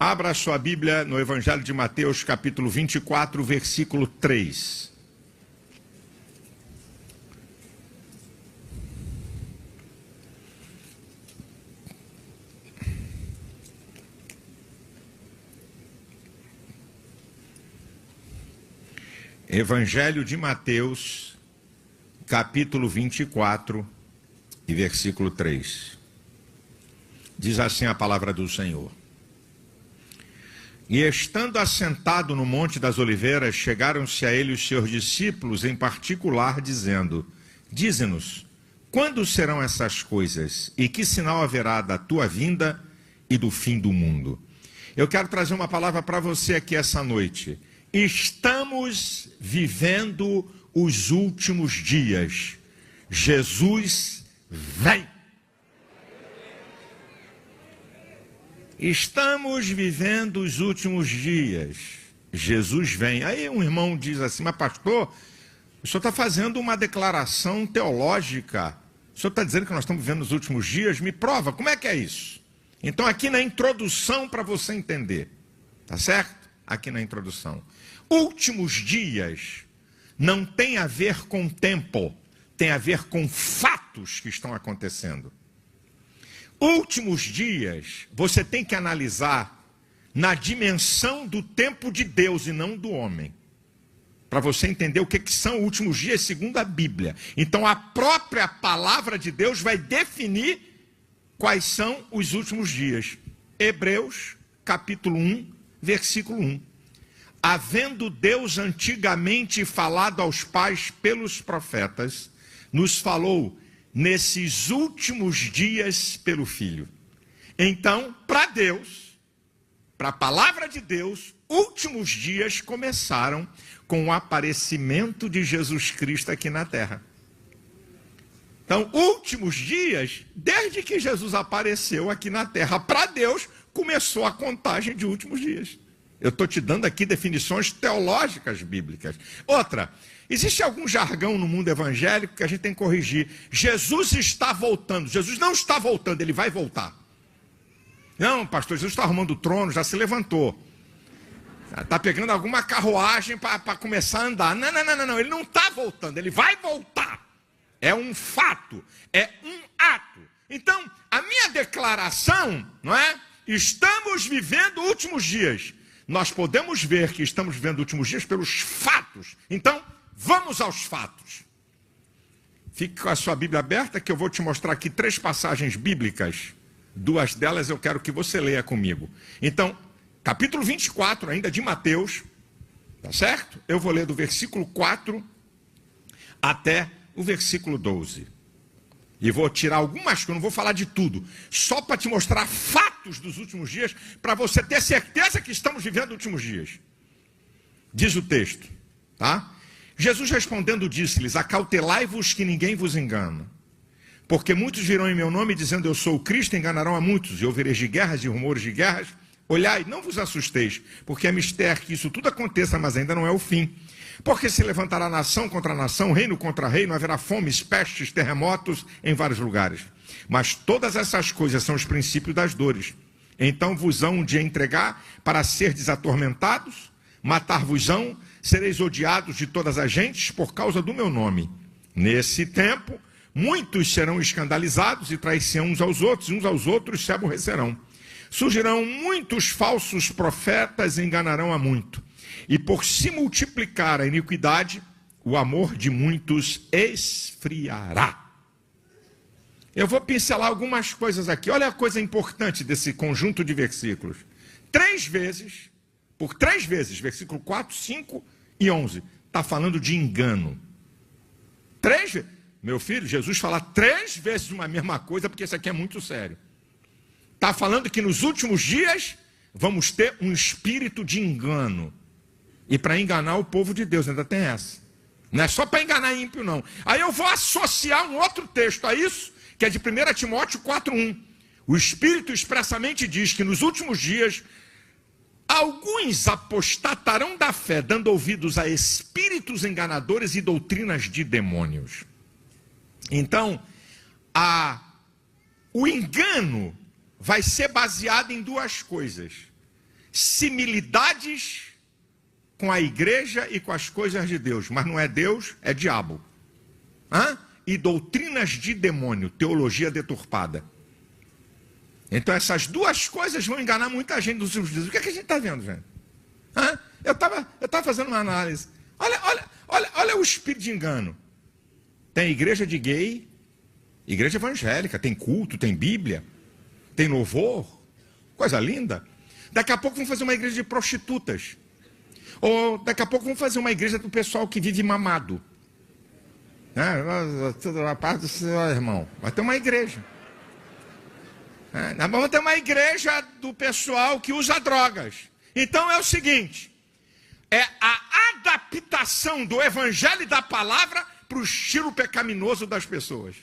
Abra a sua Bíblia no Evangelho de Mateus, capítulo 24, versículo 3. Evangelho de Mateus, capítulo 24 e versículo 3. Diz assim a palavra do Senhor. E estando assentado no Monte das Oliveiras, chegaram-se a ele os seus discípulos em particular, dizendo: Dize-nos, quando serão essas coisas? E que sinal haverá da tua vinda e do fim do mundo? Eu quero trazer uma palavra para você aqui essa noite. Estamos vivendo os últimos dias. Jesus vem. Estamos vivendo os últimos dias. Jesus vem. Aí um irmão diz assim: mas pastor, o senhor está fazendo uma declaração teológica. O senhor está dizendo que nós estamos vivendo os últimos dias? Me prova, como é que é isso? Então aqui na introdução para você entender. Tá certo? Aqui na introdução. Últimos dias não tem a ver com tempo, tem a ver com fatos que estão acontecendo. Últimos dias, você tem que analisar na dimensão do tempo de Deus e não do homem. Para você entender o que são últimos dias segundo a Bíblia. Então a própria palavra de Deus vai definir quais são os últimos dias. Hebreus, capítulo 1, versículo 1. Havendo Deus antigamente falado aos pais pelos profetas, nos falou nesses últimos dias pelo Filho. Então, para Deus, para a palavra de Deus, últimos dias começaram com o aparecimento de Jesus Cristo aqui na terra. Então, últimos dias, desde que Jesus apareceu aqui na terra, para Deus, começou a contagem de últimos dias. Eu estou te dando aqui definições teológicas bíblicas. Outra, existe algum jargão no mundo evangélico que a gente tem que corrigir. Jesus está voltando. Jesus não está voltando, ele vai voltar. Não, pastor, Jesus está arrumando o trono, já se levantou. Está pegando alguma carruagem para começar a andar. Não, ele não está voltando, ele vai voltar. É um fato, é um ato. Então, a minha declaração, não é? Estamos vivendo últimos dias. Nós podemos ver que estamos vivendo últimos dias pelos fatos. Então, vamos aos fatos. Fique com a sua Bíblia aberta que eu vou te mostrar aqui 3 passagens bíblicas. 2 delas eu quero que você leia comigo. Então, capítulo 24 ainda de Mateus, tá certo? Eu vou ler do versículo 4 até o versículo 12. E vou tirar algumas coisas, não vou falar de tudo, só para te mostrar fatos dos últimos dias, para você ter certeza que estamos vivendo os últimos dias. Diz o texto, tá? Jesus respondendo disse-lhes: acautelai-vos que ninguém vos engana. Porque muitos virão em meu nome dizendo eu sou o Cristo, enganarão a muitos, e ouvireis de guerras e rumores de guerras. Olhai, não vos assusteis, porque é mistério que isso tudo aconteça, mas ainda não é o fim. Porque se levantará nação contra nação, reino contra reino, haverá fomes, pestes, terremotos em vários lugares. Mas todas essas coisas são os princípios das dores. Então vos hão de entregar para serdes atormentados, matar-vos-ão, sereis odiados de todas as gentes por causa do meu nome. Nesse tempo, muitos serão escandalizados e trairão uns aos outros se aborrecerão. Surgirão muitos falsos profetas e enganarão a muito. E por se multiplicar a iniquidade, o amor de muitos esfriará. Eu vou pincelar algumas coisas aqui. Olha a coisa importante desse conjunto de versículos. 3 vezes, por 3 vezes, versículo 4, 5 e 11, está falando de engano. 3 vezes. Meu filho, Jesus fala 3 vezes uma mesma coisa, porque isso aqui é muito sério. Está falando que nos últimos dias vamos ter um espírito de engano. E para enganar o povo de Deus, ainda tem essa. Não é só para enganar ímpio, não. Aí eu vou associar um outro texto a isso, que é de 1 Timóteo 4:1. O Espírito expressamente diz que nos últimos dias, alguns apostatarão da fé, dando ouvidos a espíritos enganadores e doutrinas de demônios. Então, o engano vai ser baseado em 2 coisas. similitudes com a igreja e com as coisas de Deus, mas não é Deus, é diabo. E doutrinas de demônio, teologia deturpada. Então essas duas coisas vão enganar muita gente nos últimos dias. O que é que a gente está vendo, gente? Eu tava fazendo uma análise. Olha o espírito de engano. Tem igreja de gay, igreja evangélica, tem culto, tem Bíblia, tem louvor, coisa linda. Daqui a pouco vão fazer uma igreja de prostitutas. Ou daqui a pouco vão fazer uma igreja do pessoal que vive mamado. A paz do Senhor, irmão. Vai ter uma igreja. Vamos ter uma igreja do pessoal que usa drogas. Então é o seguinte: é a adaptação do evangelho e da palavra para o estilo pecaminoso das pessoas,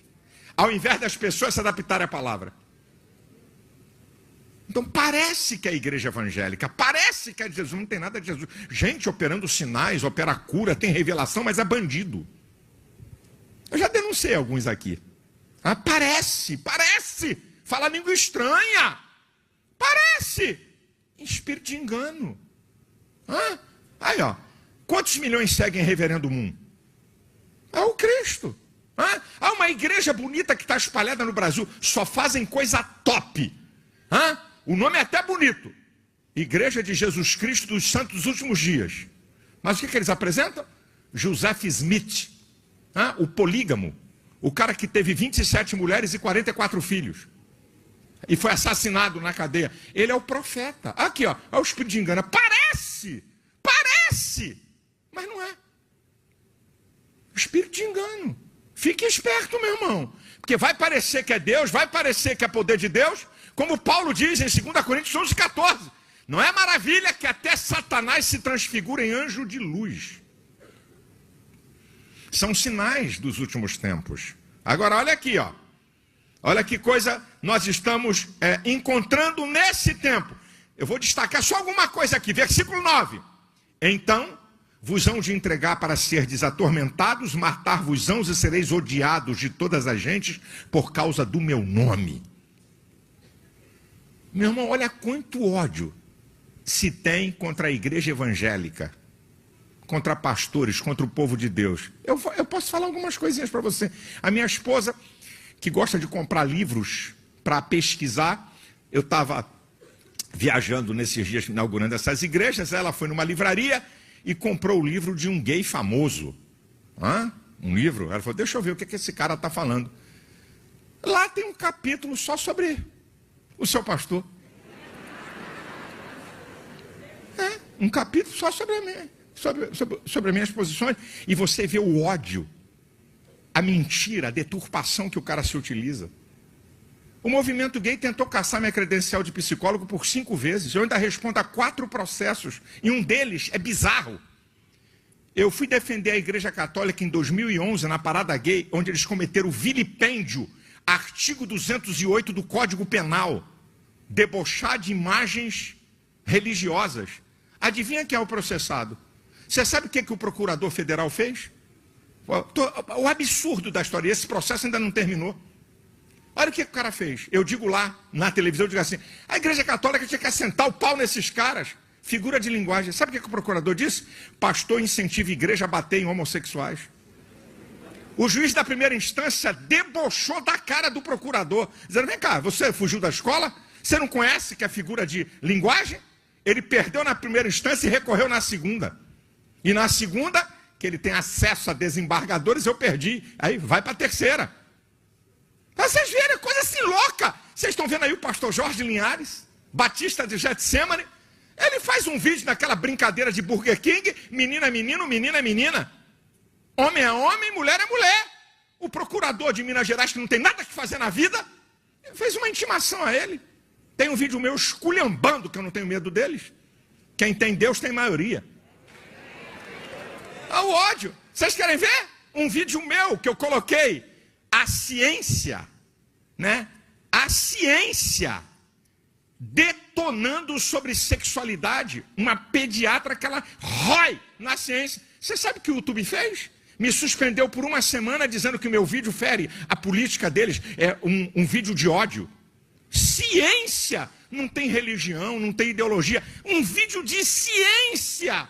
ao invés das pessoas se adaptarem à palavra. Então parece que é a igreja evangélica, parece que é de Jesus, não tem nada de Jesus. Gente operando sinais, opera cura, tem revelação, mas é bandido. Eu já denunciei alguns aqui. Parece, fala língua estranha, parece, espírito de engano. Aí, ó, quantos milhões seguem Reverendo Moon? É o Cristo. Há uma igreja bonita que está espalhada no Brasil, só fazem coisa top. O nome é até bonito: Igreja de Jesus Cristo dos Santos dos Últimos Dias. Mas o que eles apresentam? Joseph Smith, o polígamo, o cara que teve 27 mulheres e 44 filhos e foi assassinado na cadeia. Ele é o profeta. Aqui, ó, é o espírito de engano. Parece, mas não é. Espírito de engano. Fique esperto, meu irmão, porque vai parecer que é Deus, vai parecer que é poder de Deus, como Paulo diz em 2 Coríntios 11:14. Não é maravilha que até Satanás se transfigura em anjo de luz? São sinais dos últimos tempos. Agora olha aqui, ó. Olha que coisa nós estamos encontrando nesse tempo. Eu vou destacar só alguma coisa aqui. Versículo 9. Então vos hão de entregar para serdes atormentados, matar-vos-ão e sereis odiados de todas as gentes por causa do meu nome. Meu irmão, olha quanto ódio se tem contra a igreja evangélica, contra pastores, contra o povo de Deus. Eu posso falar algumas coisinhas para você. A minha esposa, que gosta de comprar livros para pesquisar, eu estava viajando nesses dias, inaugurando essas igrejas, ela foi numa livraria e comprou o livro de um gay famoso. Um livro. Ela falou, deixa eu ver o que esse cara está falando. Lá tem um capítulo só sobre o seu pastor. Um capítulo só sobre as minhas posições. E você vê o ódio, a mentira, a deturpação que o cara se utiliza. O movimento gay tentou caçar minha credencial de psicólogo por 5 vezes. Eu ainda respondo a 4 processos. E um deles é bizarro. Eu fui defender a Igreja Católica em 2011, na parada gay, onde eles cometeram vilipêndio, artigo 208 do Código Penal. Debochar de imagens religiosas. Adivinha quem é o processado? Você sabe o que o procurador federal fez? O absurdo da história, esse processo ainda não terminou. Olha o que o cara fez. Eu digo lá na televisão, eu digo assim, a Igreja Católica tinha que assentar o pau nesses caras. Figura de linguagem. Sabe o que o procurador disse? Pastor incentiva a igreja a bater em homossexuais. O juiz da primeira instância debochou da cara do procurador, dizendo, vem cá, você fugiu da escola? Você não conhece que é figura de linguagem? Ele perdeu na primeira instância e recorreu na segunda. E na segunda, que ele tem acesso a desembargadores, eu perdi. Aí vai para a terceira. Para vocês verem, coisa assim louca. Vocês estão vendo aí o pastor Jorge Linhares, batista de Getsemane. Ele faz um vídeo naquela brincadeira de Burger King. Menina é menino, menina é menina. Homem é homem, mulher é mulher. O procurador de Minas Gerais, que não tem nada que fazer na vida, fez uma intimação a ele. Tem um vídeo meu esculhambando, que eu não tenho medo deles. Quem tem Deus tem maioria. O ódio. Vocês querem ver? Um vídeo meu que eu coloquei. A ciência, né? A ciência detonando sobre sexualidade. Uma pediatra que ela rói na ciência. Você sabe o que o YouTube fez? Me suspendeu por 1 semana dizendo que o meu vídeo fere a política deles. É um vídeo de ódio. ciência. Não tem religião, não tem ideologia. Um vídeo de ciência.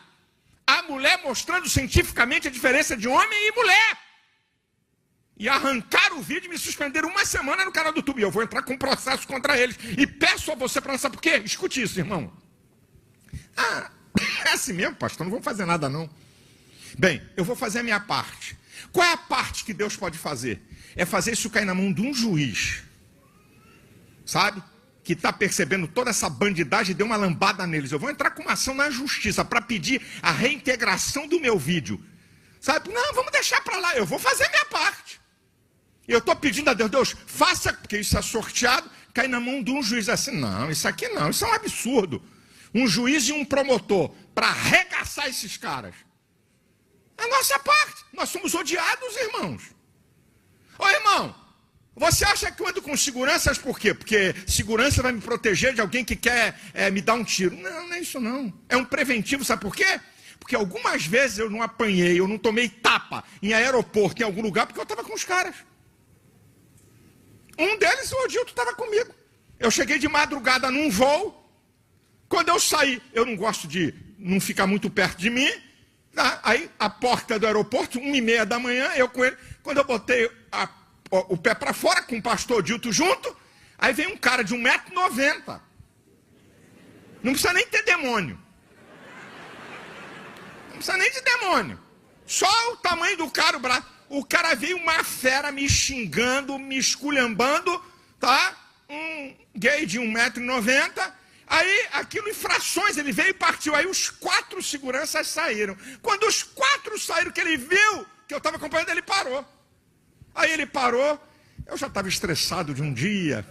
A mulher mostrando cientificamente a diferença de homem e mulher. E arrancaram o vídeo e me suspenderam uma semana no canal do YouTube. Eu vou entrar com um processo contra eles. E peço a você para lançar. Por quê? Escute isso, irmão. Ah, é assim mesmo, pastor? Não vou fazer nada, não. Bem, eu vou fazer a minha parte. Qual é a parte que Deus pode fazer? É fazer isso cair na mão de um juiz. Sabe? Que está percebendo toda essa bandidagem e deu uma lambada neles. Eu vou entrar com uma ação na justiça para pedir a reintegração do meu vídeo. Sabe? Não, vamos deixar para lá. Eu vou fazer a minha parte. Eu estou pedindo a Deus, Deus, faça, porque isso é sorteado, cai na mão de um juiz assim. Não, isso aqui não, isso é um absurdo. Um juiz e um promotor para arregaçar esses caras. A nossa parte. Nós somos odiados, irmãos. Ô, irmão, você acha que eu ando com seguranças por quê? Porque segurança vai me proteger de alguém que quer me dar um tiro. Não, não é isso não. É um preventivo, sabe por quê? Porque algumas vezes eu não apanhei, eu não tomei tapa em aeroporto, em algum lugar, porque eu estava com os caras. Um deles, o Odilto, estava comigo. Eu cheguei de madrugada num voo. Quando eu saí, eu não gosto de não ficar muito perto de mim. Tá? Aí, a porta do aeroporto, 1h30 da manhã, eu com ele. Quando eu botei o pé para fora, com o pastor Odilto junto, aí vem um cara de 1,90 m. Não precisa nem ter demônio. Não precisa nem de demônio. Só o tamanho do cara, o braço. O cara veio uma fera me xingando, me esculhambando, tá? Um gay de 1,90 m. Aí, aquilo em frações, ele veio e partiu. Aí os 4 seguranças saíram. Quando os 4 saíram, que ele viu que eu estava acompanhando, ele parou. Aí ele parou. Eu já estava estressado de um dia.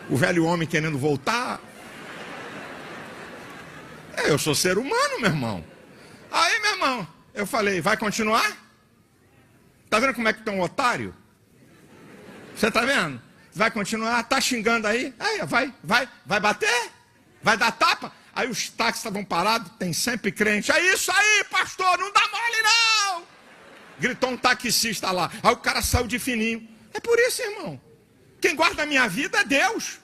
O velho homem querendo voltar. Eu sou ser humano, meu irmão. Aí, meu irmão, eu falei, vai continuar? Tá vendo como é que tá um otário? Você tá vendo? Vai continuar? Tá xingando aí? Aí, vai bater? Vai dar tapa? Aí os táxis estavam parados, tem sempre crente. É isso aí, pastor, não dá mole não! Gritou um taxista lá. Aí o cara saiu de fininho. É por isso, irmão. Quem guarda a minha vida é Deus.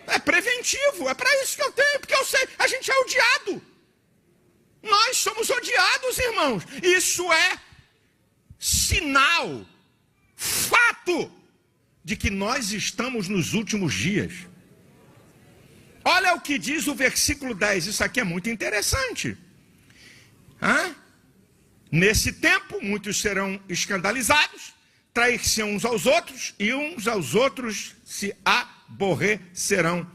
É preventivo, é para isso que eu tenho, porque eu sei, a gente é odiado. Nós somos odiados, irmãos. Isso é sinal, fato, de que nós estamos nos últimos dias. Olha o que diz o versículo 10, isso aqui é muito interessante. Nesse tempo, muitos serão escandalizados, trair-se uns aos outros, e uns aos outros se aborrecerão.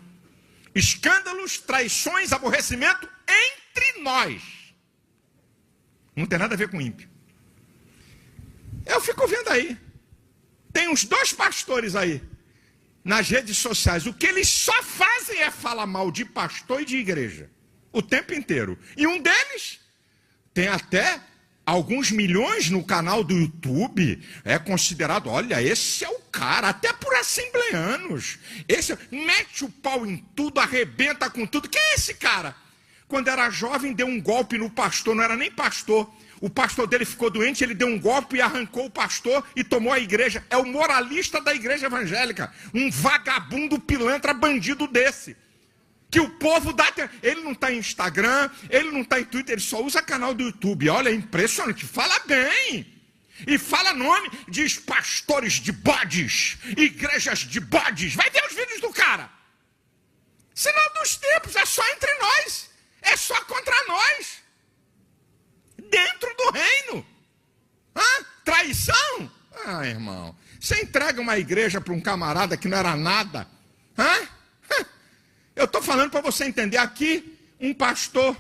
Escândalos, traições, aborrecimento entre nós. Não tem nada a ver com ímpio. Eu fico vendo aí. Tem uns 2 pastores aí, nas redes sociais. O que eles só fazem é falar mal de pastor e de igreja. O tempo inteiro. E um deles tem até alguns milhões no canal do YouTube. É considerado, olha, esse é o cara, até por assembleanos. Esse mete o pau em tudo, arrebenta com tudo. Quem é esse cara? Quando era jovem, deu um golpe no pastor, não era nem pastor. O pastor dele ficou doente, ele deu um golpe e arrancou o pastor e tomou a igreja. É o moralista da igreja evangélica. Um vagabundo, pilantra, bandido desse. Que o povo dá... Ele não está em Instagram, ele não está em Twitter, ele só usa canal do YouTube. Olha, é impressionante. Fala bem. E fala nome, diz pastores de bodes, igrejas de bodes. Vai ver os vídeos do cara. Sinal dos tempos, é só entre nós. É só contra nós. Dentro do reino. Traição? Irmão, você entrega uma igreja para um camarada que não era nada. Eu estou falando para você entender aqui, um pastor,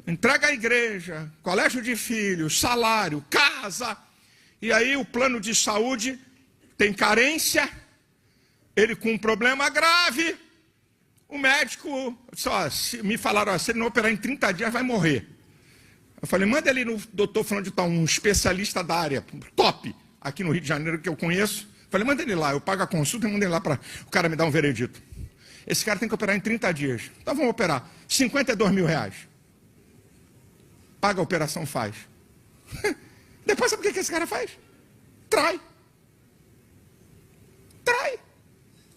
entrega a igreja, colégio de filhos, salário, casa, e aí o plano de saúde tem carência, ele com um problema grave, o médico, me falaram, se ele não operar em 30 dias vai morrer. Eu falei, manda ele no doutor falando de tal, um especialista da área, top, aqui no Rio de Janeiro que eu conheço. Eu falei, manda ele lá, eu pago a consulta e mando ele lá para o cara me dar um veredito. Esse cara tem que operar em 30 dias. Então vamos operar, 52 mil reais. Paga a operação, faz. Depois sabe o que esse cara faz? Trai. Trai.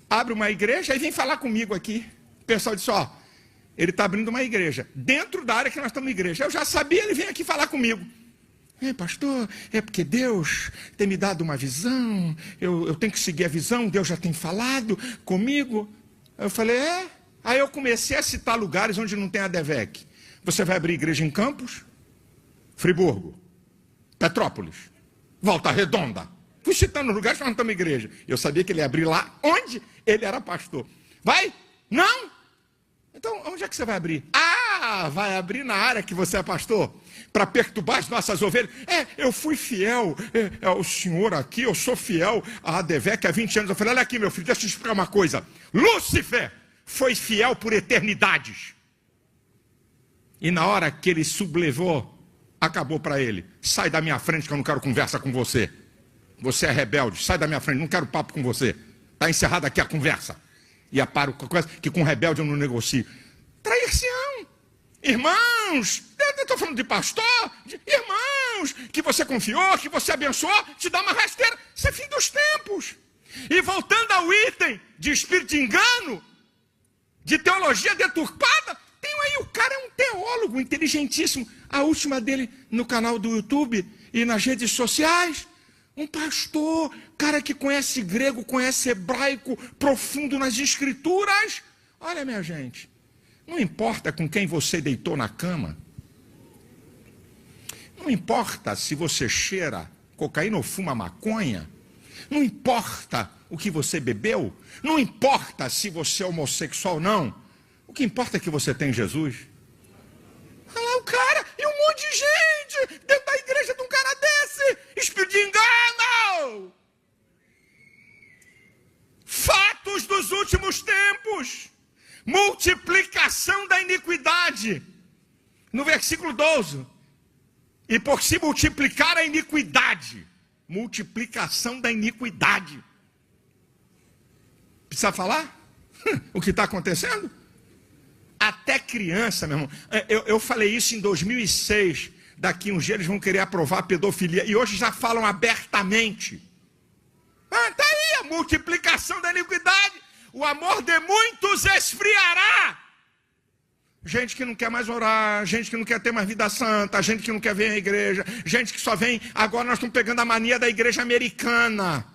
Abre uma igreja e vem falar comigo aqui. O pessoal disse, ó, ele está abrindo uma igreja. Dentro da área que nós estamos na igreja. Eu já sabia, ele vem aqui falar comigo. Pastor, é porque Deus tem me dado uma visão, eu tenho que seguir a visão, Deus já tem falado comigo. Eu falei, Aí eu comecei a citar lugares onde não tem a ADVEC. Você vai abrir igreja em Campos, Friburgo, Petrópolis, Volta Redonda. Fui citando lugares que nós não estamos igreja. Eu sabia que ele ia abrir lá onde ele era pastor. Vai? Não? Então, onde é que você vai abrir? Vai abrir na área que você é pastor, para perturbar as nossas ovelhas. Eu fui fiel ao senhor aqui, eu sou fiel à ADVEC há 20 anos. Eu falei, olha aqui, meu filho, deixa eu te explicar uma coisa. Lúcifer foi fiel por eternidades. E na hora que ele sublevou, acabou para ele. Sai da minha frente que eu não quero conversa com você. Você é rebelde, sai da minha frente, não quero papo com você. Está encerrada aqui a conversa. E aparo com coisa que com rebelde eu não negocio. Traição. Irmãos, eu estou falando de pastor, irmãos, que você confiou, que você abençoou, te dá uma rasteira. Isso é fim dos tempos. E voltando ao item de espírito de engano, de teologia deturpada, tem aí, o cara é um teólogo inteligentíssimo. A última dele no canal do YouTube e nas redes sociais. Um pastor, cara que conhece grego, conhece hebraico, profundo nas escrituras. Olha, minha gente, não importa com quem você deitou na cama. Não importa se você cheira cocaína ou fuma maconha. Não importa o que você bebeu. Não importa se você é homossexual ou não. O que importa é que você tem Jesus. Olha lá o cara e um monte de gente dentro da igreja de um cara desse. Espírito de engano. Fatos dos últimos tempos. Multiplicação da iniquidade. No versículo 12. E por se multiplicar a iniquidade. Multiplicação da iniquidade. Precisa falar? O que está acontecendo? Até criança, meu irmão. Eu falei isso em 2006. Daqui uns dias eles vão querer aprovar a pedofilia. E hoje já falam abertamente. Está aí a multiplicação da iniquidade. O amor de muitos esfriará. Gente que não quer mais orar, gente que não quer ter mais vida santa, gente que não quer vir à igreja, gente que só vem... Agora nós estamos pegando a mania da igreja americana.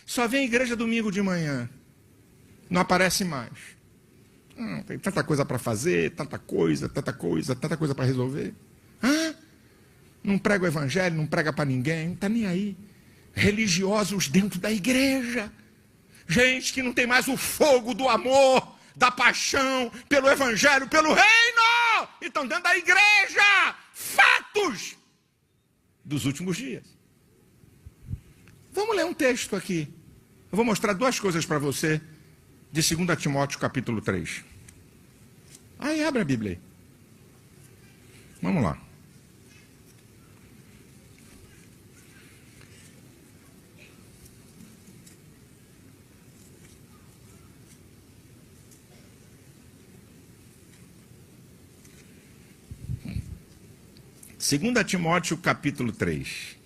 Só vem à igreja domingo de manhã. Não aparece mais. Tem tanta coisa para fazer, tanta coisa para resolver. Não prega o evangelho, não prega para ninguém, não está nem aí. Religiosos dentro da igreja. Gente que não tem mais o fogo do amor, da paixão, pelo evangelho, pelo reino. Estão dentro da igreja. Fatos dos últimos dias. Vamos ler um texto aqui. Eu vou mostrar duas coisas para você. De 2 Timóteo capítulo 3. Aí, abre a Bíblia aí. Vamos lá. Segunda Timóteo capítulo 3.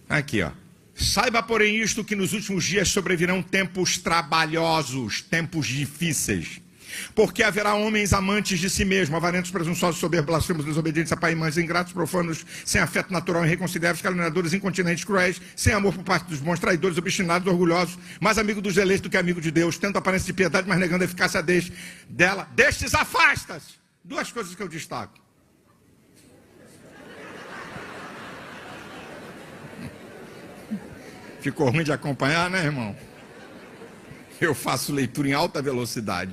Aqui, ó. Saiba, porém, isto, que nos últimos dias sobrevirão tempos trabalhosos, tempos difíceis. Porque haverá homens amantes de si mesmos, avarentos, presunçosos, soberbos, blasfemos, desobedientes a pai e mães, ingratos, profanos, sem afeto natural, irreconciliáveis, caluniadores, incontinentes, cruéis, sem amor por parte dos bons, traidores, obstinados, orgulhosos, mais amigo dos eleitos do que amigo de Deus, tendo aparência de piedade, mas negando a eficácia dela. Destes afastas. Duas coisas que eu destaco. Ficou ruim de acompanhar, né, irmão? Eu faço leitura em alta velocidade.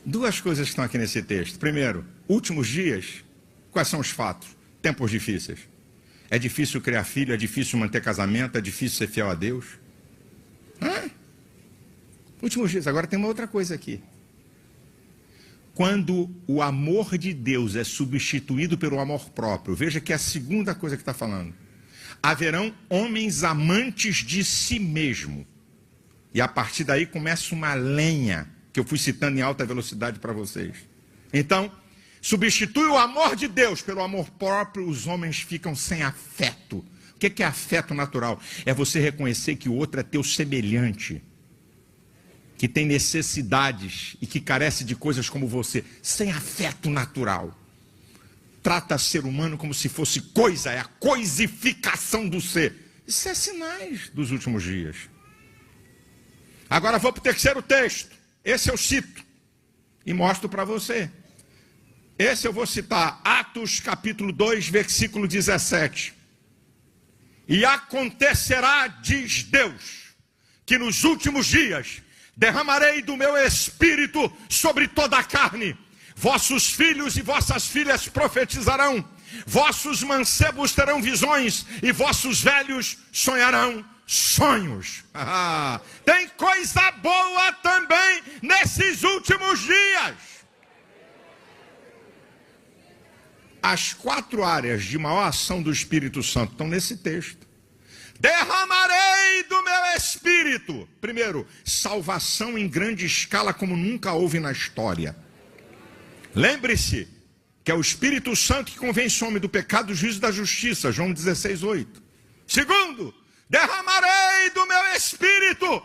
Duas coisas estão aqui nesse texto. Primeiro, últimos dias. Quais são os fatos? Tempos difíceis. É difícil criar filho, é difícil manter casamento, é difícil ser fiel a Deus. Últimos dias. Agora tem uma outra coisa aqui. Quando o amor de Deus é substituído pelo amor próprio, veja que é a segunda coisa que está falando. Haverão homens amantes de si mesmo. E a partir daí começa uma lenha, que eu fui citando em alta velocidade para vocês. Então, substitui o amor de Deus pelo amor próprio, os homens ficam sem afeto. O que é afeto natural? É você reconhecer que o outro é teu semelhante, que tem necessidades e que carece de coisas como você. Sem afeto natural. Trata ser humano como se fosse coisa, é a coisificação do ser. Isso é sinais dos últimos dias. Agora vou para o terceiro texto. Esse eu cito e mostro para você. Esse eu vou citar, Atos capítulo 2, versículo 17. E acontecerá, diz Deus, que nos últimos dias derramarei do meu espírito sobre toda a carne. Vossos filhos e vossas filhas profetizarão, vossos mancebos terão visões e vossos velhos sonharão sonhos. Tem coisa boa também nesses últimos dias. As 4 áreas de maior ação do Espírito Santo estão nesse texto. Derramarei do meu espírito. Primeiro, salvação em grande escala como nunca houve na história. Lembre-se que é o Espírito Santo que convence o homem do pecado, do juízo e da justiça. João 16:8. Segundo, derramarei do meu espírito.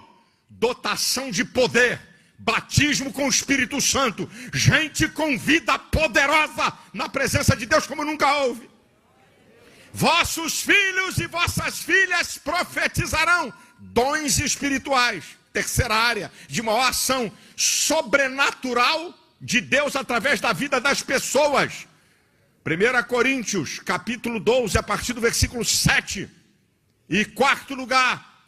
Dotação de poder. Batismo com o Espírito Santo. Gente com vida poderosa na presença de Deus como nunca houve. Vossos filhos e vossas filhas profetizarão. Dons espirituais. Terceira área de maior ação sobrenatural de Deus através da vida das pessoas. 1 Coríntios, capítulo 12, a partir do versículo 7. E quarto lugar,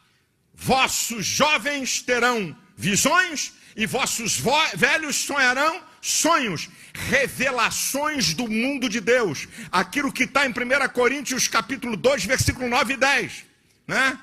vossos jovens terão visões e vossos velhos sonharão sonhos, revelações do mundo de Deus. Aquilo que está em 1 Coríntios, capítulo 2, versículo 9 e 10. Né?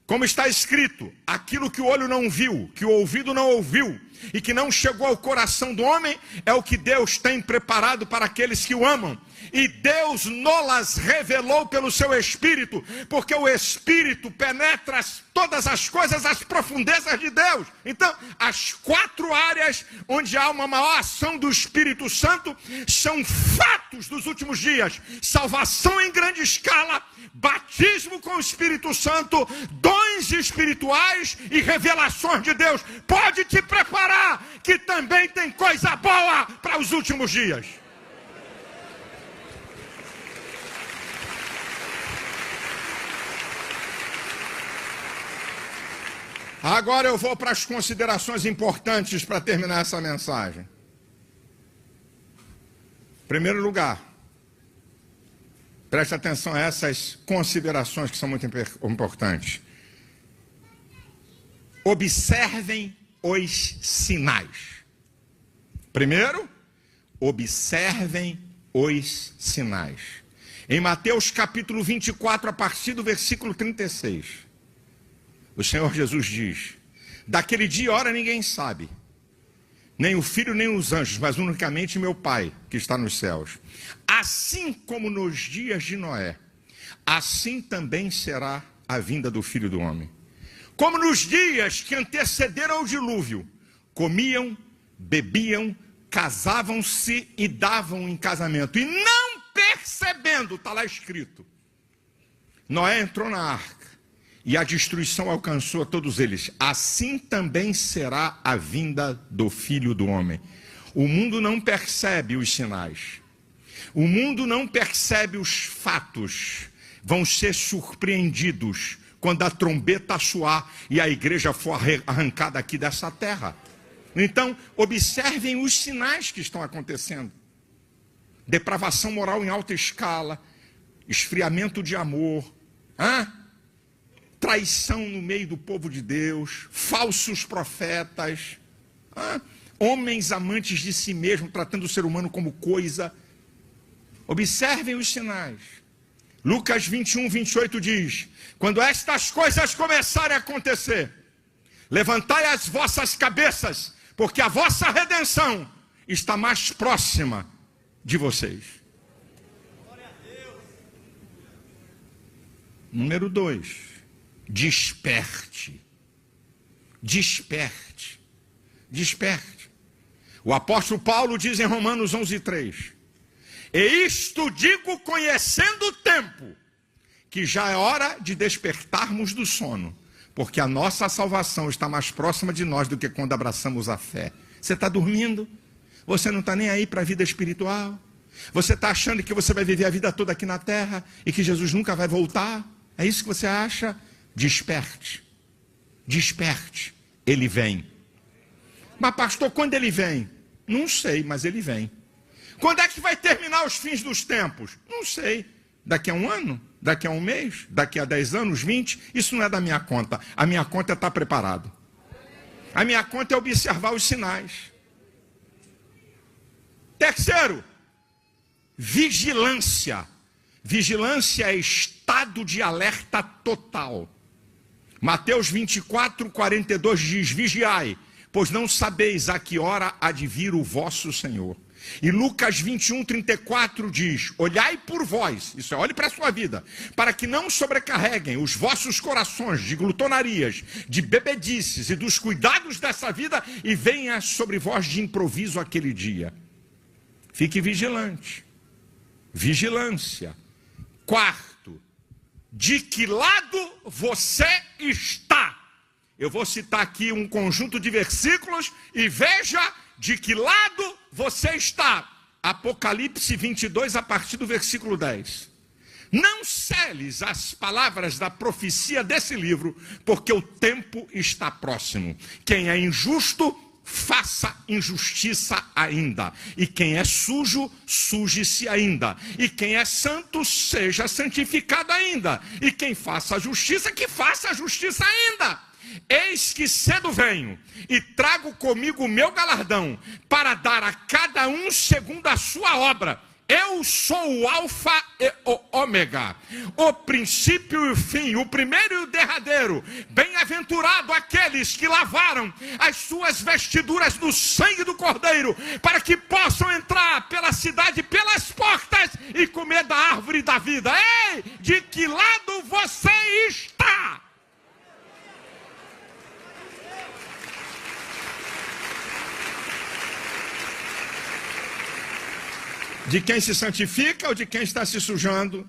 Como está escrito, aquilo que o olho não viu, que o ouvido não ouviu, e que não chegou ao coração do homem, é o que Deus tem preparado para aqueles que o amam. E Deus nolas revelou pelo seu Espírito, porque o Espírito penetra todas as coisas, as profundezas de Deus. Então, as 4 áreas onde há uma maior ação do Espírito Santo, são fatos dos últimos dias. Salvação em grande escala, batismo com o Espírito Santo, dons espirituais e revelações de Deus. Pode te preparar, que também tem coisa boa para os últimos dias. Agora eu vou para as considerações importantes para terminar essa mensagem. Em primeiro lugar, preste atenção a essas considerações que são muito importantes. Observem os sinais. Primeiro, observem os sinais. Em Mateus capítulo 24, a partir do versículo 36. O Senhor Jesus diz: daquele dia e hora ninguém sabe, nem o Filho nem os anjos, mas unicamente meu Pai que está nos céus. Assim como nos dias de Noé, assim também será a vinda do Filho do Homem. Como nos dias que antecederam o dilúvio, comiam, bebiam, casavam-se e davam em casamento, e não percebendo, está lá escrito, Noé entrou na arca, e a destruição alcançou a todos eles. Assim também será a vinda do Filho do Homem. O mundo não percebe os sinais. O mundo não percebe os fatos. Vão ser surpreendidos quando a trombeta soar e a igreja for arrancada aqui dessa terra. Então, observem os sinais que estão acontecendo. Depravação moral em alta escala, esfriamento de amor, traição no meio do povo de Deus, falsos profetas, homens amantes de si mesmo, tratando o ser humano como coisa. Observem os sinais. Lucas 21, 28 diz: quando estas coisas começarem a acontecer, levantai as vossas cabeças, porque a vossa redenção está mais próxima de vocês. Número 2. Desperte. Desperte. Desperte. O apóstolo Paulo diz em Romanos 11:3: e isto digo conhecendo o tempo, que já é hora de despertarmos do sono, porque a nossa salvação está mais próxima de nós do que quando abraçamos a fé. Você está dormindo? Você não está nem aí para a vida espiritual? Você está achando que você vai viver a vida toda aqui na terra e que Jesus nunca vai voltar? É isso que você acha? Desperte. Desperte. Ele vem. Mas pastor, quando ele vem? Não sei, mas ele vem. Quando é que vai terminar os fins dos tempos? Não sei. Daqui a um ano? Daqui a um mês? Daqui a 10 anos? 20? Isso não é da minha conta. A minha conta é estar preparado. A minha conta é observar os sinais. Terceiro, vigilância. Vigilância é estado de alerta total. Mateus 24, 42 diz: vigiai, pois não sabeis a que hora há de vir o vosso Senhor. E Lucas 21, 34 diz: olhai por vós, isso é, olhe para a sua vida, para que não sobrecarreguem os vossos corações de glutonarias, de bebedices e dos cuidados dessa vida, e venha sobre vós de improviso aquele dia. Fique vigilante. Vigilância. Quarto, de que lado você está? Eu vou citar aqui um conjunto de versículos e veja de que lado você está. Apocalipse 22, a partir do versículo 10. Não celes as palavras da profecia desse livro, porque o tempo está próximo. Quem é injusto, faça injustiça ainda. E quem é sujo, suje-se ainda. E quem é santo, seja santificado ainda. E quem faça a justiça, que faça a justiça ainda. Eis que cedo venho e trago comigo o meu galardão, para dar a cada um segundo a sua obra. Eu sou o alfa e o ômega, o princípio e o fim, o primeiro e o derradeiro. Bem-aventurado aqueles que lavaram as suas vestiduras no sangue do Cordeiro, para que possam entrar pela cidade, pelas portas, e comer da árvore da vida. Ei, de que lado você está? De quem se santifica ou de quem está se sujando?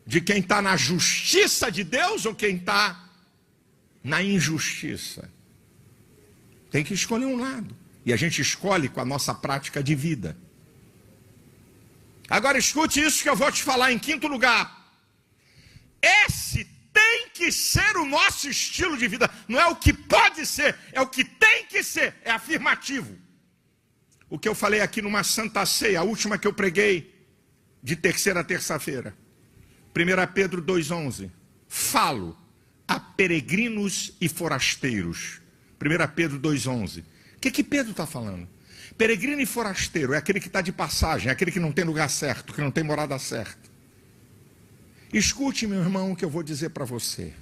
De quem está na justiça de Deus ou quem está na injustiça? Tem que escolher um lado. E a gente escolhe com a nossa prática de vida. Agora escute isso que eu vou te falar em quinto lugar. Esse tem que ser o nosso estilo de vida. Não é o que pode ser, é o que tem que ser. É afirmativo. O que eu falei aqui numa Santa Ceia, a última que eu preguei, de terceira a terça-feira. 1 Pedro 2,11. Falo a peregrinos e forasteiros. 1 Pedro 2,11. O que Pedro está falando? Peregrino e forasteiro é aquele que está de passagem, é aquele que não tem lugar certo, que não tem morada certa. Escute, meu irmão, o que eu vou dizer para você.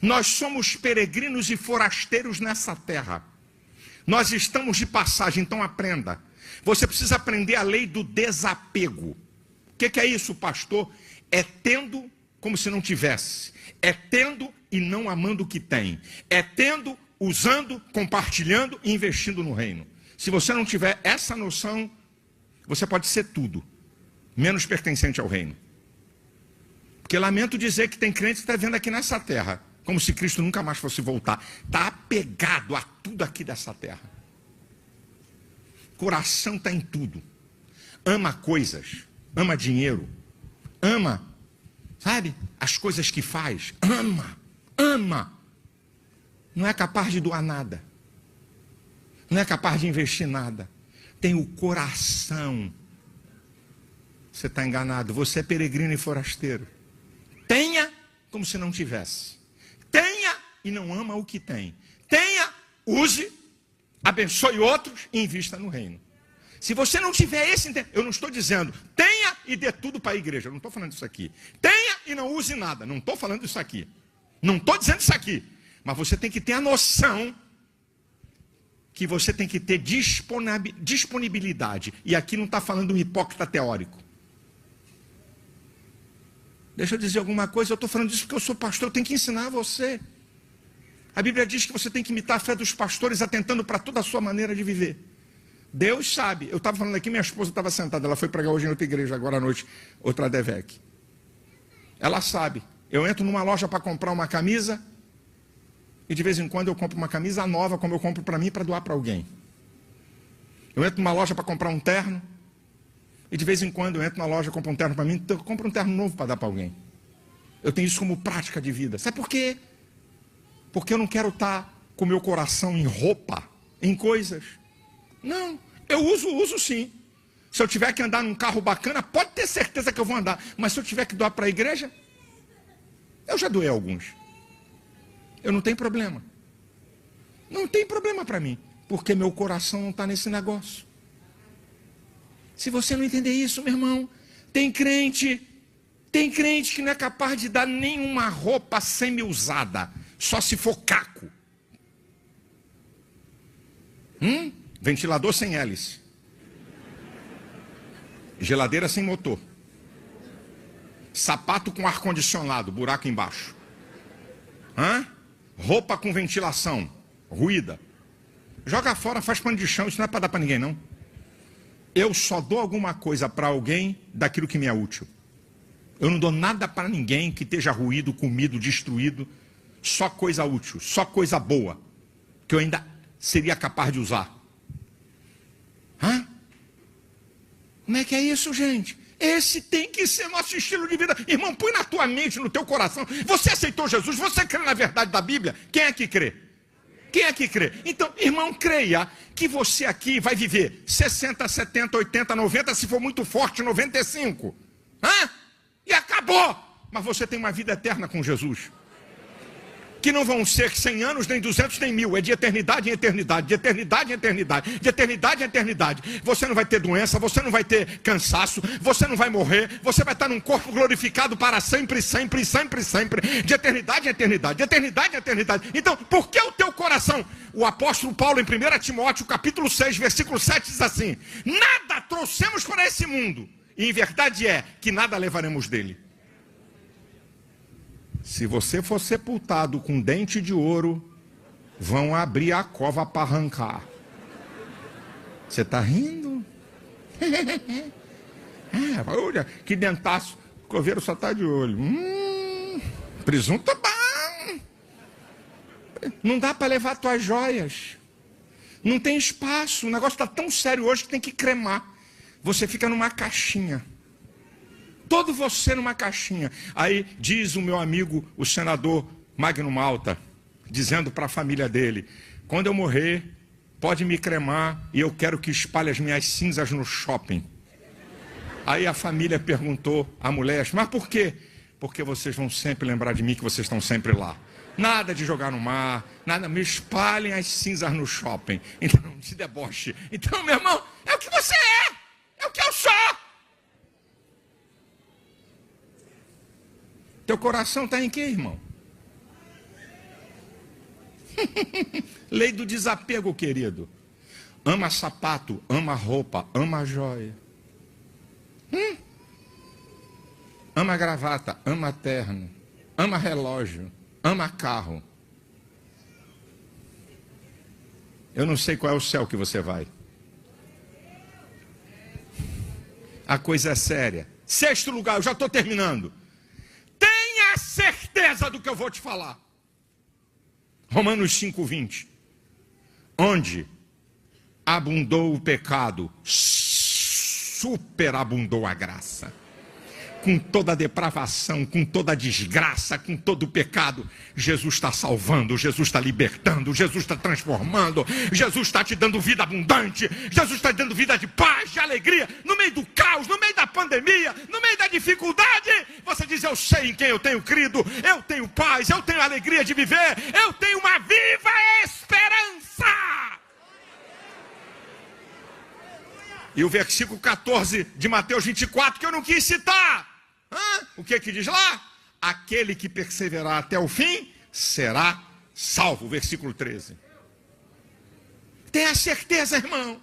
Nós somos peregrinos e forasteiros nessa terra. Nós estamos de passagem, então aprenda. Você precisa aprender a lei do desapego. O que é isso, pastor? É tendo como se não tivesse. É tendo e não amando o que tem. É tendo, usando, compartilhando e investindo no reino. Se você não tiver essa noção, você pode ser tudo, menos pertencente ao reino. Porque lamento dizer que tem crente que está vendo aqui nessa terra, como se Cristo nunca mais fosse voltar. Está apegado a tudo aqui dessa terra. Coração está em tudo. Ama coisas, ama dinheiro, ama, sabe, as coisas que faz. Ama. Não é capaz de doar nada. Não é capaz de investir nada. Tem o coração. Você está enganado. Você é peregrino e forasteiro. Tenha como se não tivesse. Tenha e não ama o que tem. Tenha, use, abençoe outros e invista no reino. Se você não tiver esse, eu não estou dizendo, tenha e dê tudo para a igreja. Eu não estou falando isso aqui. Tenha e não use nada. Não estou falando isso aqui. Não estou dizendo isso aqui. Mas você tem que ter a noção que você tem que ter disponibilidade. E aqui não está falando um hipócrita teórico. Deixa eu dizer alguma coisa, eu estou falando disso porque eu sou pastor, eu tenho que ensinar a você. A Bíblia diz que você tem que imitar a fé dos pastores, atentando para toda a sua maneira de viver. Deus sabe. Eu estava falando aqui, minha esposa estava sentada, ela foi pregar hoje em outra igreja, agora à noite, outra Devec. Ela sabe. Eu entro numa loja para comprar uma camisa e de vez em quando eu compro uma camisa nova, como eu compro para mim, para doar para alguém. Eu entro numa loja para comprar um terno e de vez em quando eu entro na loja e compro um terno para mim, eu compro um terno novo para dar para alguém. Eu tenho isso como prática de vida. Sabe por quê? Porque eu não quero estar com o meu coração em roupa, em coisas. Não, eu uso sim. Se eu tiver que andar num carro bacana, pode ter certeza que eu vou andar. Mas se eu tiver que doar para a igreja, eu já doei alguns. Eu não tenho problema. Não tem problema para mim. Porque meu coração não está nesse negócio. Se você não entender isso, meu irmão, tem crente que não é capaz de dar nenhuma roupa semi-usada, só se for caco. Ventilador sem hélice. Geladeira sem motor. Sapato com ar-condicionado, buraco embaixo. Roupa com ventilação, ruída. Joga fora, faz pano de chão, isso não é para dar para ninguém, não. Eu só dou alguma coisa para alguém daquilo que me é útil. Eu não dou nada para ninguém que esteja ruído, comido, destruído. Só coisa útil, só coisa boa, que eu ainda seria capaz de usar. Como é que é isso, gente? Esse tem que ser nosso estilo de vida. Irmão, põe na tua mente, no teu coração. Você aceitou Jesus? Você crê na verdade da Bíblia? Quem é que crê? Quem é que crê? Então, irmão, creia que você aqui vai viver 60, 70, 80, 90, se for muito forte, 95. E acabou. Mas você tem uma vida eterna com Jesus. Que não vão ser 100 anos, nem 200, nem 1000. É de eternidade em eternidade, de eternidade em eternidade, de eternidade em eternidade. Você não vai ter doença, você não vai ter cansaço, você não vai morrer, você vai estar num corpo glorificado para sempre, sempre, sempre, sempre. De eternidade em eternidade, de eternidade em eternidade. Então, por que o teu coração? O apóstolo Paulo, em 1 Timóteo, capítulo 6, versículo 7, diz assim: nada trouxemos para esse mundo, e em verdade é que nada levaremos dele. Se você for sepultado com dente de ouro, vão abrir a cova para arrancar. Você está rindo? Olha, que dentaço. O coveiro só está de olho. Presunto bom. Não dá para levar tuas joias. Não tem espaço. O negócio está tão sério hoje que tem que cremar. Você fica numa caixinha. Todo você numa caixinha. Aí diz o meu amigo, o senador Magno Malta, dizendo para a família dele: quando eu morrer, pode me cremar e eu quero que espalhe as minhas cinzas no shopping. Aí a família perguntou à mulher: mas por quê? Porque vocês vão sempre lembrar de mim, que vocês estão sempre lá. Nada de jogar no mar, nada, me espalhem as cinzas no shopping. Então, não se deboche. Então, meu irmão, é o que você é o que eu sou. Teu coração está em quê, irmão? Lei do desapego, querido. Ama sapato, ama roupa, ama joia. Ama gravata, ama terno, ama relógio, ama carro. Eu não sei qual é o céu que você vai. A coisa é séria. 6º lugar, eu já estou terminando. Tenha certeza do que eu vou te falar. Romanos 5:20. Onde abundou o pecado, superabundou a graça. Com toda a depravação, com toda a desgraça, com todo o pecado, Jesus está salvando, Jesus está libertando, Jesus está transformando, Jesus está te dando vida abundante, Jesus está te dando vida de paz, de alegria, no meio do caos, no meio da pandemia, no meio da dificuldade. Você diz: eu sei em quem eu tenho crido, eu tenho paz, eu tenho alegria de viver, eu tenho uma viva esperança. E o versículo 14 de Mateus 24, que eu não quis citar. O que diz lá? Aquele que perseverar até o fim será salvo. Versículo 13. Tenha certeza, irmão.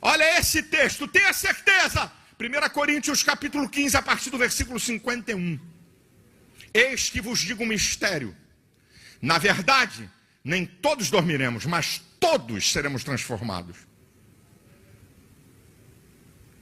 Olha esse texto, tenha certeza. 1 Coríntios capítulo 15, a partir do versículo 51. Eis que vos digo um mistério. Na verdade, nem todos dormiremos, mas todos seremos transformados.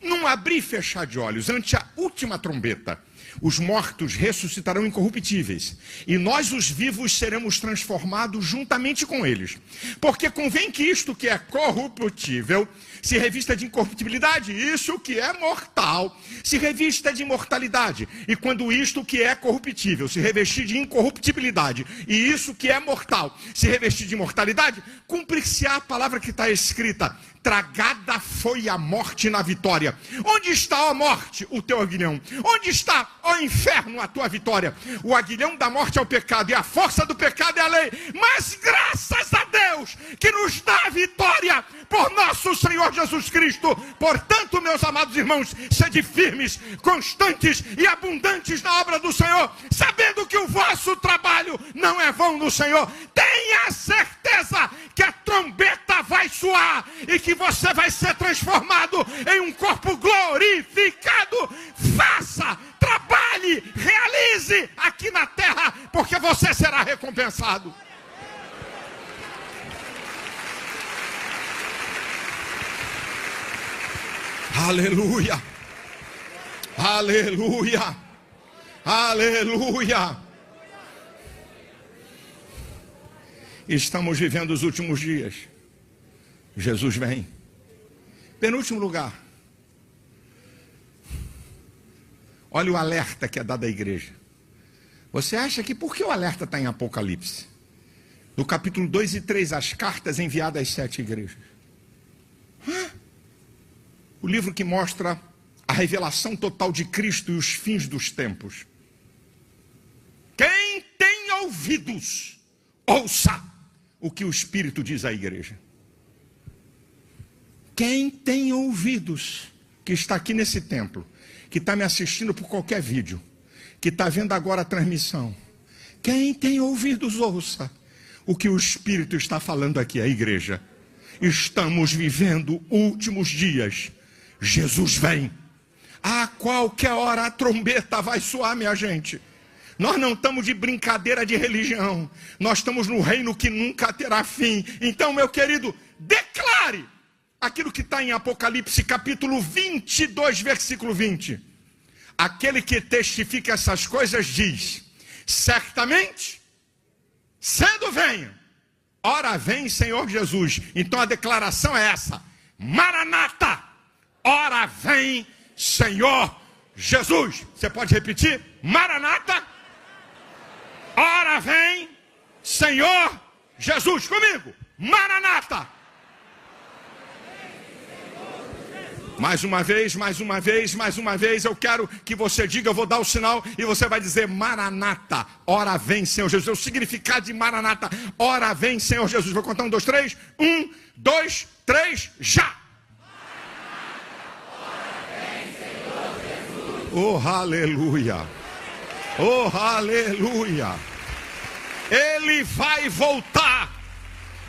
Num abrir e fechar de olhos, ante a última trombeta, Os mortos ressuscitarão incorruptíveis, e nós, os vivos, seremos transformados juntamente com eles. Porque convém que isto que é corruptível se revista de incorruptibilidade, isso que é mortal se revista de imortalidade. E quando isto que é corruptível se revestir de incorruptibilidade, e isso que é mortal se revestir de imortalidade, cumprir-se-á a palavra que está escrita: tragada foi a morte na vitória. Onde está, ó morte, o teu aguilhão? Onde está, ó inferno, a tua vitória? O aguilhão da morte é o pecado, e a força do pecado é a lei. Mas graças a Deus que nos dá a vitória por nosso Senhor Jesus Cristo. Portanto, meus amados irmãos, sede firmes, constantes e abundantes na obra do Senhor, sabendo que o vosso trabalho não é vão no Senhor. Tenha certeza que a trombeta vai soar e que você vai ser transformado em um corpo glorificado. Faça, trabalhe, realize aqui na terra, porque você será recompensado. Aleluia, aleluia, aleluia. Estamos vivendo os últimos dias. Jesus vem. Penúltimo lugar. Olha o alerta que é dado à igreja. Você acha que por que o alerta está em Apocalipse? No capítulo 2 e 3, as cartas enviadas às 7 igrejas. O livro que mostra a revelação total de Cristo e os fins dos tempos. Quem tem ouvidos, ouça o que o Espírito diz à igreja. Quem tem ouvidos, que está aqui nesse templo, que está me assistindo por qualquer vídeo, que está vendo agora a transmissão, quem tem ouvidos, ouça o que o Espírito está falando aqui à igreja. Estamos vivendo últimos dias. Jesus vem. A qualquer hora a trombeta vai soar, minha gente. Nós não estamos de brincadeira de religião. Nós estamos no reino que nunca terá fim. Então, meu querido, declare aquilo que está em Apocalipse, capítulo 22, versículo 20. Aquele que testifica essas coisas diz: certamente, cedo venha. Ora vem, Senhor Jesus. Então a declaração é essa: Maranata, ora vem, Senhor Jesus. Você pode repetir? Maranata, ora vem, Senhor Jesus. Comigo, Maranata. Mais uma vez, mais uma vez, mais uma vez, eu quero que você diga, eu vou dar o sinal e você vai dizer: Maranata, ora vem, Senhor Jesus. É o significado de Maranata, ora vem, Senhor Jesus. Vou contar 1, 2, 3. 1, 2, 3, já! Oh, aleluia! Oh, aleluia! Ele vai voltar.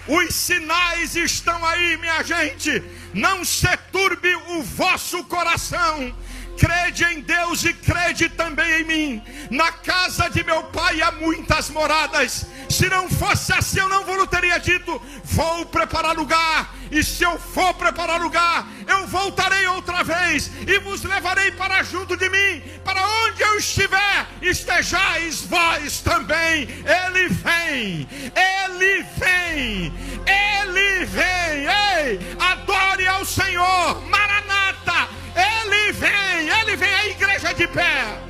Os sinais estão aí, minha gente. Não se turbe o vosso coração. Crede em Deus e crede também em mim. Na casa de meu pai há muitas moradas. Se não fosse assim, eu não vos teria dito: vou preparar lugar. E se eu for preparar lugar, eu voltarei outra vez e vos levarei para junto de mim. Para onde eu estiver, estejais vós também. Ele vem, ele vem, ele vem. Ei, adore ao Senhor. Maranata, ele vem, a igreja de pé.